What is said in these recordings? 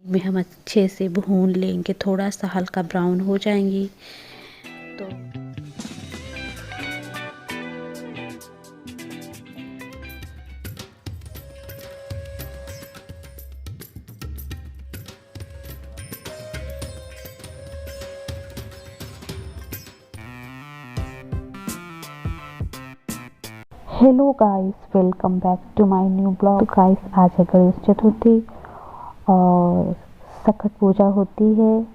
में हम अच्छे से भून लेंगे, थोड़ा सा हल्का ब्राउन हो जाएंगी तो hello guys, welcome back to my new blog. तो गाइस, आज है गणेश चतुर्थी और सकट पूजा होती है।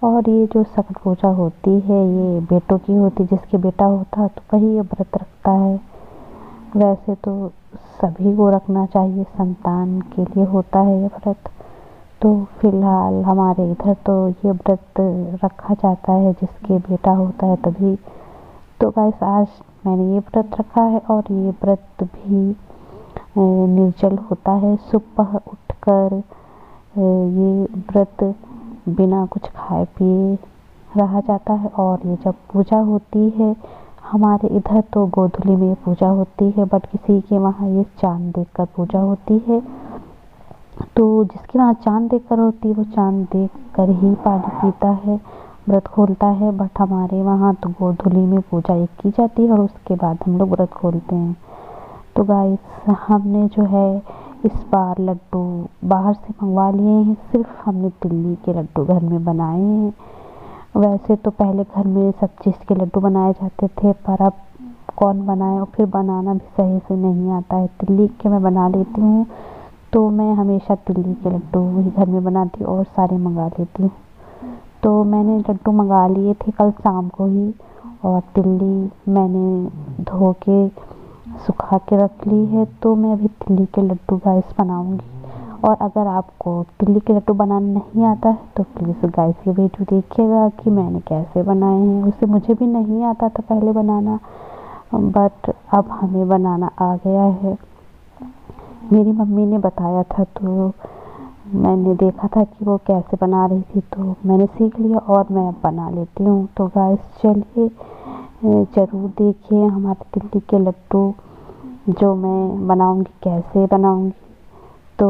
और ये जो सकट पूजा होती है ये बेटों की होती है। जिसके बेटा होता है तो वही ये व्रत रखता है। वैसे तो सभी को रखना चाहिए, संतान के लिए होता है ये व्रत। तो फिलहाल हमारे इधर तो ये व्रत रखा जाता है जिसके बेटा होता है तभी। तो गाइस, आज मैंने ये व्रत रखा है और ये व्रत भी निर्जल होता है। सुबह उठकर ये व्रत बिना कुछ खाए पिए रहा जाता है। और ये जब पूजा होती है, हमारे इधर तो गोधूली में पूजा होती है, बट किसी के वहाँ ये चांद देखकर पूजा होती है। तो जिसके वहाँ चांद देखकर होती है वो चांद देखकर ही पानी पीता है, व्रत खोलता है। बट हमारे वहाँ तो गोधूली में पूजा एक की जाती है और उसके बाद हम लोग व्रत खोलते हैं। तो गाइस, हमने जो है इस बार लड्डू बाहर से मंगवा लिए हैं। सिर्फ हमने तिल्ली के लड्डू घर में बनाए हैं। वैसे तो पहले घर में सब चीज़ के लड्डू बनाए जाते थे, पर अब कौन बनाए, और फिर बनाना भी सही से नहीं आता है। तिल्ली के मैं बना लेती हूँ, तो मैं हमेशा तिल्ली के लड्डू ही घर में बनाती हूँ और सारे मंगा लेती हूँ। तो मैंने लड्डू मंगा लिए थे कल शाम को ही, और तिल्ली मैंने धो के सुखा के रख ली है। तो मैं अभी तिल्ली के लड्डू गाइस बनाऊंगी। और अगर आपको तिल्ली के लड्डू बनाना नहीं आता है तो प्लीज़ गाइस ये वीडियो देखिएगा कि मैंने कैसे बनाए हैं। वैसे मुझे भी नहीं आता था पहले बनाना, बट अब हमें बनाना आ गया है। मेरी मम्मी ने बताया था तो मैंने देखा था कि वो कैसे बना रही थी, तो मैंने सीख लिया और मैं अब बना लेती हूँ। तो गाइस चलिए ज़रूर देखिए हमारे तिल्ली के लड्डू जो मैं बनाऊँगी कैसे बनाऊँगी। तो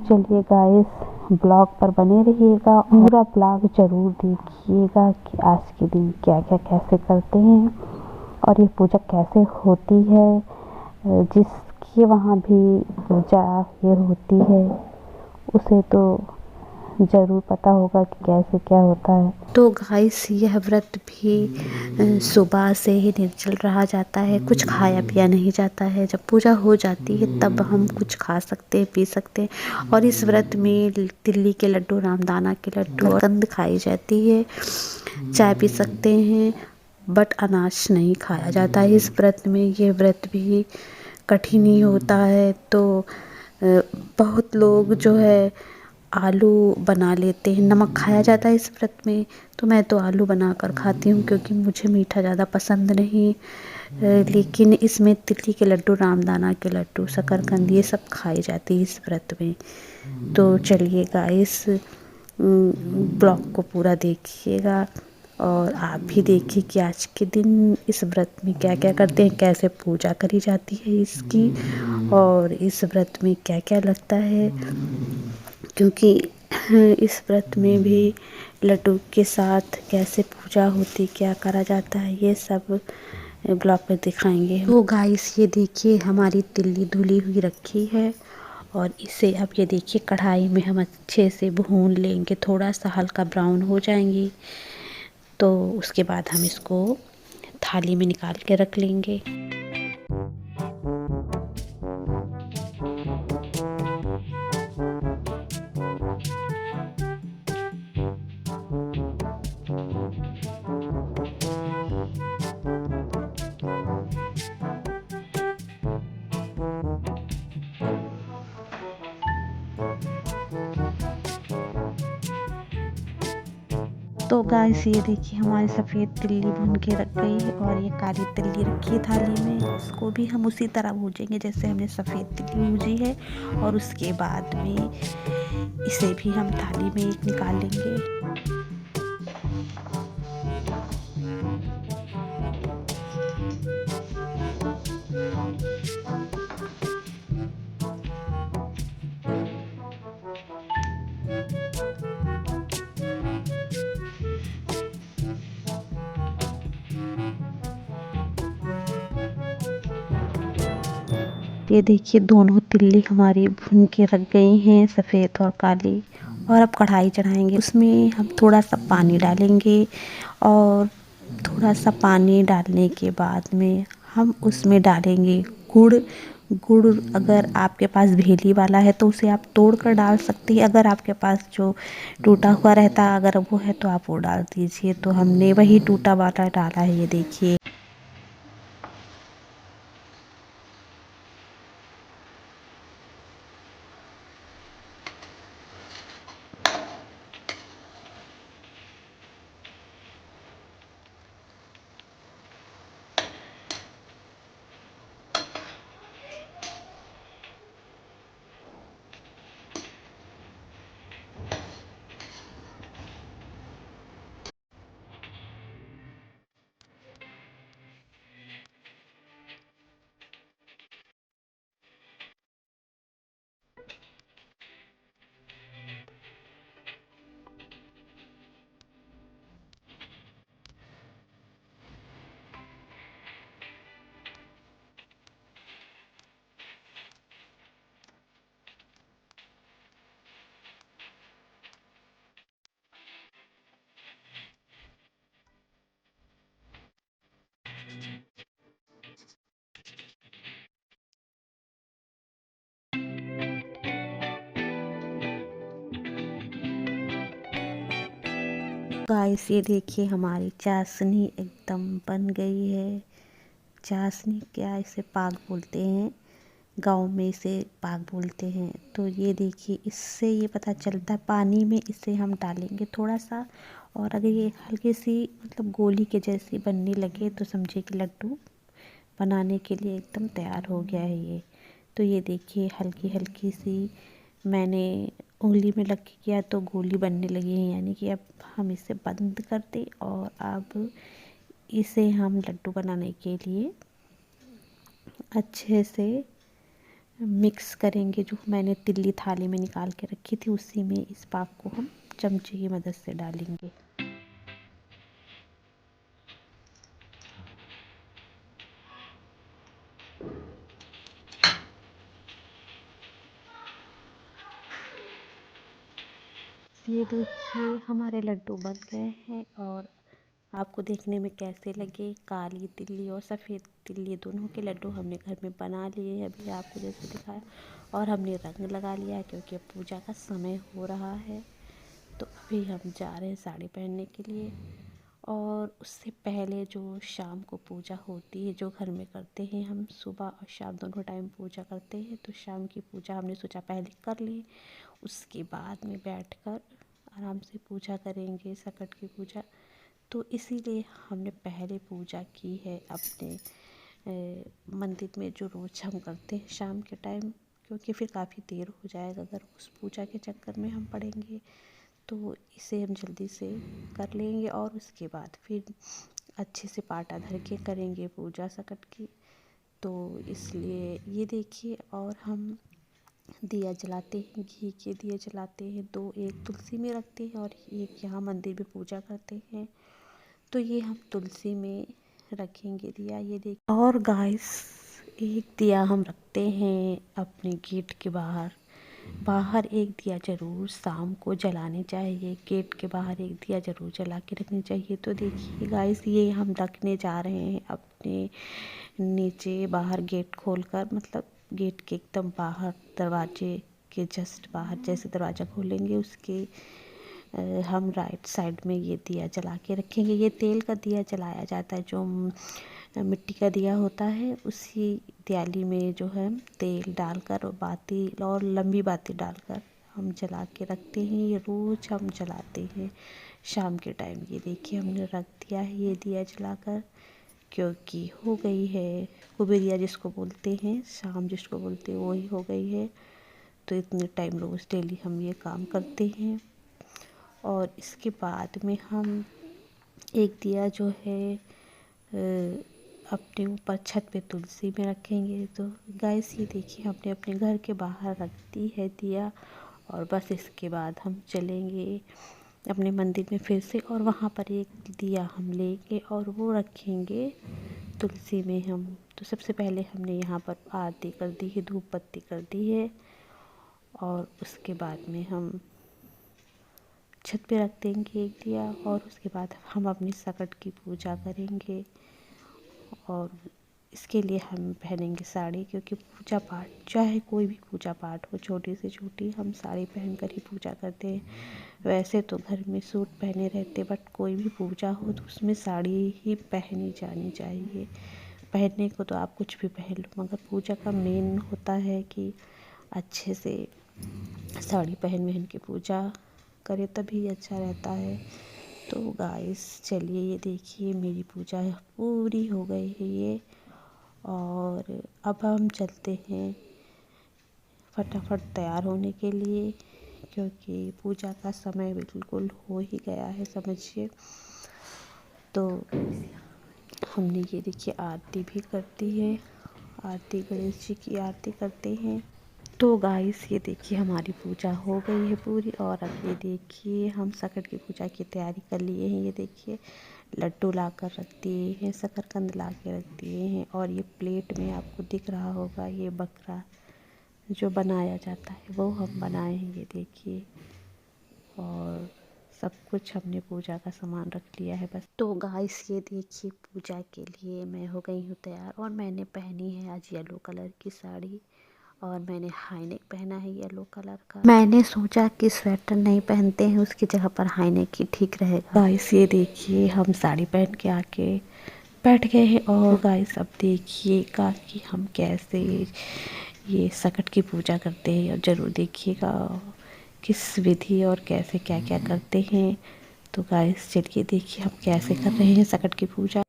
चलिए गाइस, ब्लॉग पर बने रहिएगा, पूरा ब्लॉग ज़रूर देखिएगा कि आज के दिन क्या क्या कैसे करते हैं और ये पूजा कैसे होती है। जिसके वहाँ भी पूजा ये होती है उसे तो ज़रूर पता होगा कि कैसे क्या होता है। तो गाइस, यह व्रत भी सुबह से ही निर्जल रहा जाता है, कुछ खाया पिया नहीं जाता है। जब पूजा हो जाती है तब हम कुछ खा सकते हैं, पी सकते हैं। और इस व्रत में तिल्ली के लड्डू, रामदाना के लड्डू और कंद खाई जाती है, चाय पी सकते हैं, बट अनाज नहीं खाया जाता है इस व्रत में। ये व्रत भी कठिन ही होता है। तो बहुत लोग जो है आलू बना लेते हैं, नमक खाया जाता है इस व्रत में, तो मैं तो आलू बनाकर खाती हूँ क्योंकि मुझे मीठा ज़्यादा पसंद नहीं। लेकिन इसमें तिल्ली के लड्डू, रामदाना के लड्डू, शकरकंद ये सब खाई जाती है इस व्रत में। तो चलिए गाइस, ब्लॉग को पूरा देखिएगा और आप भी देखिए कि आज के दिन इस व्रत में क्या क्या करते हैं, कैसे पूजा करी जाती है इसकी, और इस व्रत में क्या क्या लगता है। क्योंकि इस व्रत में भी लड्डू के साथ कैसे पूजा होती, क्या करा जाता है, ये सब ब्लॉग में दिखाएंगे। तो गाइस ये देखिए हमारी तिल्ली धुली हुई रखी है और इसे अब ये देखिए कढ़ाई में हम अच्छे से भून लेंगे, थोड़ा सा हल्का ब्राउन हो जाएंगी। तो उसके बाद हम इसको थाली में निकाल के रख लेंगे। तो गाइस ये देखिए हमारी सफ़ेद तिल्ली भून के रख गई है और ये काली तिल्ली रखी है थाली में। इसको भी हम उसी तरह भूजेंगे जैसे हमने सफ़ेद तिल्ली भूजी है, और उसके बाद में इसे भी हम थाली में एक निकाल लेंगे। ये देखिए दोनों तिल्ली हमारी भुन के रख गई हैं, सफ़ेद और काली। और अब कढ़ाई चढ़ाएंगे, उसमें हम थोड़ा सा पानी डालेंगे और थोड़ा सा पानी डालने के बाद में हम उसमें डालेंगे गुड़। गुड़ अगर आपके पास भेली वाला है तो उसे आप तोड़ कर डाल सकते हैं, अगर आपके पास जो टूटा हुआ रहता अगर वो है तो आप वो डाल दीजिए। तो हमने वही टूटा वाला डाला है, ये देखिए। गाइस ये देखिए हमारी चाशनी एकदम बन गई है। चाशनी क्या, इसे पाक बोलते हैं, गांव में इसे पाक बोलते हैं। तो ये देखिए इससे ये पता चलता है, पानी में इसे हम डालेंगे थोड़ा सा, और अगर ये हल्की सी मतलब गोली के जैसी बनने लगे तो समझिए कि लड्डू बनाने के लिए एकदम तैयार हो गया है ये। तो ये देखिए हल्की हल्की सी मैंने उंगली में लग के किया तो गोली बनने लगी है, यानी कि अब हम इसे बंद कर दें और अब इसे हम लड्डू बनाने के लिए अच्छे से मिक्स करेंगे। जो मैंने तिल्ली थाली में निकाल के रखी थी उसी में इस पाक को हम चमचे की मदद से डालेंगे। ये देखिए हमारे लड्डू बन गए हैं और आपको देखने में कैसे लगे। काली तिल्ली और सफ़ेद तिल्ली दोनों के लड्डू हमने घर में बना लिए हैं, अभी आपको जैसे दिखाया। और हमने रंग लगा लिया है क्योंकि अब पूजा का समय हो रहा है। तो अभी हम जा रहे हैं साड़ी पहनने के लिए। और उससे पहले जो शाम को पूजा होती है जो घर में करते हैं, हम सुबह और शाम दोनों टाइम पूजा करते हैं। तो शाम की पूजा हमने सोचा पहले कर ली, उसके बाद में बैठकर आराम से पूजा करेंगे, सकट की पूजा। तो इसीलिए हमने पहले पूजा की है अपने मंदिर में, जो रोज़ हम करते हैं शाम के टाइम, क्योंकि फिर काफ़ी देर हो जाएगा अगर उस पूजा के चक्कर में हम पड़ेंगे। तो इसे हम जल्दी से कर लेंगे और उसके बाद फिर अच्छे से पाटा धर के करेंगे पूजा सकट की। तो इसलिए ये देखिए, और हम दिया जलाते हैं, घी के दिए जलाते हैं दो, एक तुलसी में रखते हैं और एक यहाँ मंदिर में पूजा करते हैं। तो ये हम तुलसी में रखेंगे दिया, ये देख। और गाइस एक दिया हम रखते हैं अपने गेट के बाहर। बाहर एक दिया ज़रूर शाम को जलानी चाहिए, गेट के बाहर एक दिया ज़रूर जला के रखनी चाहिए। तो देखिए गाइस ये हम रखने जा रहे हैं अपने नीचे बाहर गेट खोलकर, मतलब गेट के एकदम बाहर दरवाजे के जस्ट बाहर, जैसे दरवाज़ा खोलेंगे उसके हम राइट साइड में ये दिया जला के रखेंगे। ये तेल का दिया जलाया जाता है, जो मिट्टी का दिया होता है उसी दियाली में जो है तेल डालकर और बाती और लंबी बाती डालकर हम जला के रखते हैं। ये रोज़ हम जलाते हैं शाम के टाइम। ये देखिए हमने रख दिया है ये दिया जलाकर, क्योंकि हो गई है कुबेरिया जिसको बोलते हैं, शाम जिसको बोलते हैं वही हो गई है। तो इतने टाइम रोज़ डेली हम ये काम करते हैं। और इसके बाद में हम एक दिया जो है अपने ऊपर छत पे तुलसी में रखेंगे। तो गाइस ये देखिए हमने अपने घर के बाहर रख दी है दिया, और बस इसके बाद हम चलेंगे अपने मंदिर में फिर से, और वहाँ पर एक दिया हम लेंगे और वो रखेंगे तुलसी में हम। तो सबसे पहले हमने यहाँ पर आरती कर दी है, धूप बत्ती कर दी है, और उसके बाद में हम छत पे रख देंगे एक दिया, और उसके बाद हम अपनी सकट की पूजा करेंगे। और इसके लिए हम पहनेंगे साड़ी, क्योंकि पूजा पाठ चाहे कोई भी पूजा पाठ हो, छोटी से छोटी, हम साड़ी पहन कर ही पूजा करते हैं। वैसे तो घर में सूट पहने रहते, बट कोई भी पूजा हो तो उसमें साड़ी ही पहनी जानी चाहिए। पहनने को तो आप कुछ भी पहन लो, मगर पूजा का मेन होता है कि अच्छे से साड़ी पहन के पूजा करे, तभी अच्छा रहता है। तो गाइस चलिए, ये देखिए मेरी पूजा पूरी हो गई है ये, और अब हम चलते हैं फटाफट तैयार होने के लिए, क्योंकि पूजा का समय बिल्कुल हो ही गया है, समझिए। तो हमने ये देखिए आरती भी कर दी है, आरती गणेश जी की आरती करते हैं। तो गाइस ये देखिए हमारी पूजा हो गई है पूरी, और अब ये देखिए हम सकट की पूजा की तैयारी कर लिए हैं। ये देखिए लड्डू ला कर रख दिए हैं, शकरकंद ला के रख दिए हैं, और ये प्लेट में आपको दिख रहा होगा ये बकरा जो बनाया जाता है वो हम बनाए हैं, ये देखिए। और सब कुछ हमने पूजा का सामान रख लिया है बस। तो गाइस ये देखिए पूजा के लिए मैं हो गई हूँ तैयार, और मैंने पहनी है आज येलो कलर की साड़ी, और मैंने हाई नेक पहना है येलो कलर का। मैंने सोचा कि स्वेटर नहीं पहनते हैं, उसकी जगह पर हाई नेक ही ठीक रहेगा। गाइस ये देखिए हम साड़ी पहन के आके बैठ गए हैं, और गाइस अब देखिएगा कि हम कैसे ये सकट की पूजा करते हैं, और ज़रूर देखिएगा किस विधि और कैसे क्या क्या करते हैं। तो गाइस चलिए देखिए हम कैसे कर रहे हैं सकट की पूजा।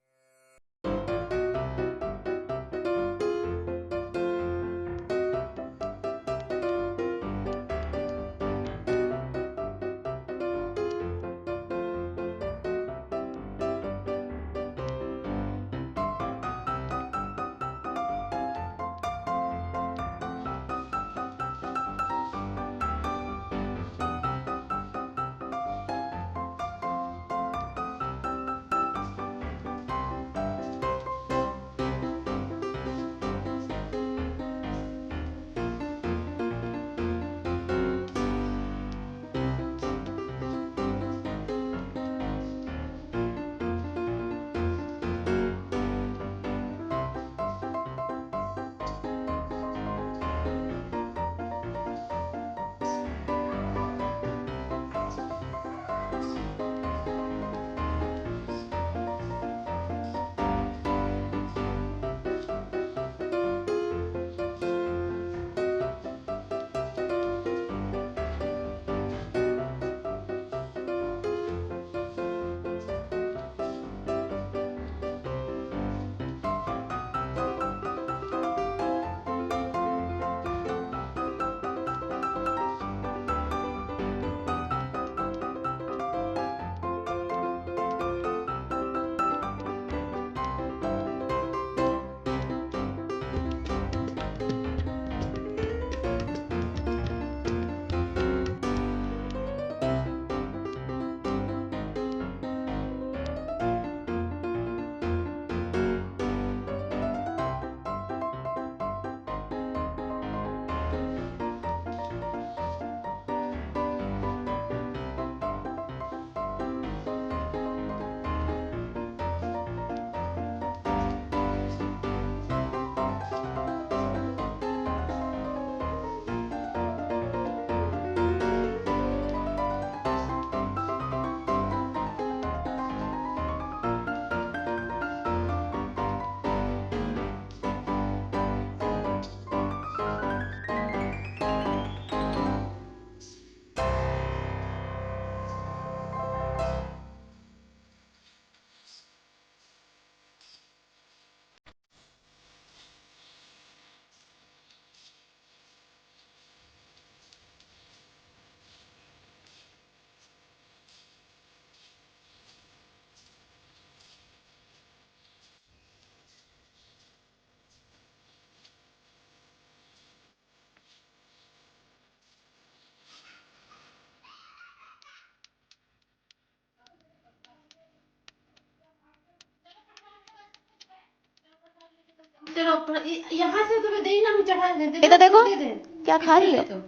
यहाँ से तुम्हें दे ना, मुझे चढ़ा दे दे। इधर देखो दे दे। क्या खा रही हो।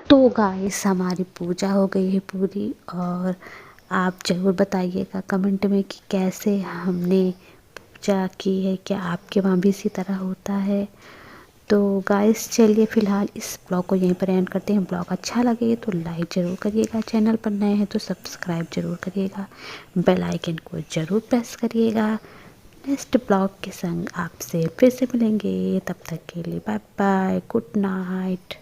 तो गाइस हमारी पूजा हो गई है पूरी, और आप ज़रूर बताइएगा कमेंट में कि कैसे हमने पूजा की है, क्या आपके वहाँ भी इसी तरह होता है। तो गाइस चलिए फ़िलहाल इस ब्लॉग को यहीं पर एंड करते हैं। ब्लॉग अच्छा लगे तो लाइक ज़रूर करिएगा, चैनल पर नए हैं तो सब्सक्राइब ज़रूर करिएगा, बेल आइकन को ज़रूर प्रेस करिएगा। नेक्स्ट ब्लॉग के संग आपसे फिर से मिलेंगे, तब तक के लिए बाय बाय, गुड नाइट।